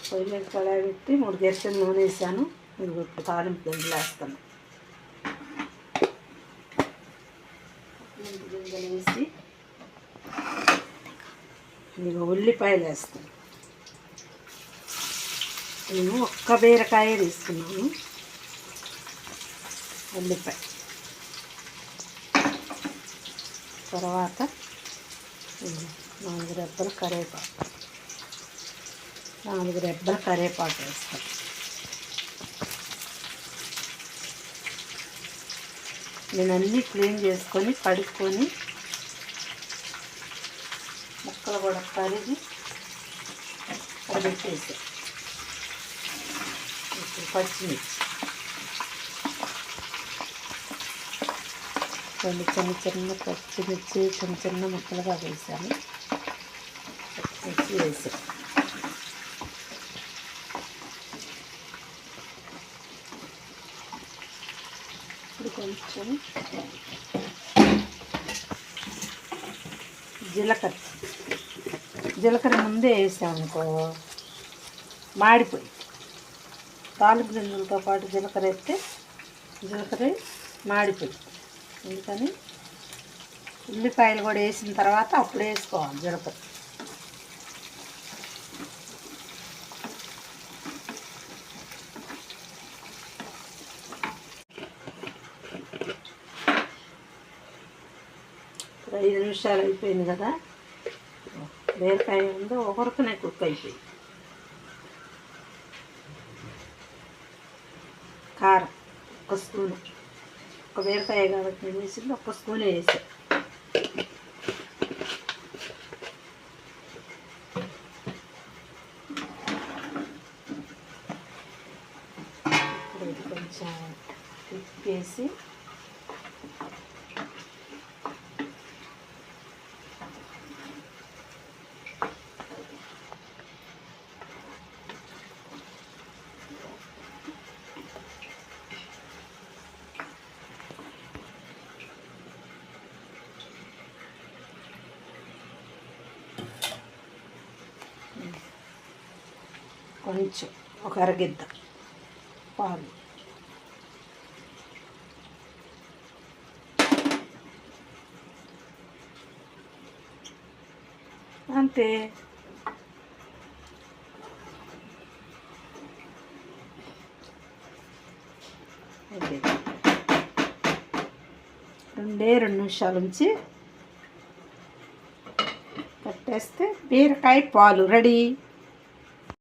పొయ్యి మీద కడాయి పెట్టి 3 గరిటెలు నూనె వేసాను. ఇది ఇప్పుడు తాలింపు గింజలు వేస్తాను. గింజలు వేసి నేను ఉల్లిపాయలు వేస్తాను. నేను ఒక్క బీరకాయ తీసుకున్నాను. ఉల్లిపాయ తర్వాత 4 రెబ్బల కరివేపాకు వేస్తాను. నేను అన్నీ క్లీన్ చేసుకొని కడుక్కొని ముక్కలు కూడా కరిగి పెట్టేసి ఇప్పుడు పచ్చిమిర్చి చిన్న పచ్చిమిర్చి చిన్న ముక్కలుగా వేసాను. పచ్చిమిర్చి వేసాను. ఇప్పుడు కొంచెం జీలకర్ర ముందే వేసామనుకో మాడిపోయి, తాలింపు గింజలతో పాటు జీలకర్ర వేస్తే జీలకర్ర మాడిపోయి. అందుకని ఉల్లిపాయలు కూడా వేసిన తర్వాత అప్పుడు వేసుకోవాలి జీలకర్ర. ఇప్పుడు 5 నిమిషాలు అయిపోయింది కదా. బీరకాయ ఉందో ఒకరికనే కుక్ అయిపోయింది. కారం 1 స్పూను, ఒక బీరకాయ కాబట్టి నేను వేసింది 1 స్పూనే వేసాను. ఇప్పుడు కొంచెం తిప్పేసి కొంచెం ఒక అరగిద్ద పాలు, అంతే. రెండే 2 నిమిషాల నుంచి కట్టేస్తే బీరకాయ పాలు రెడీ.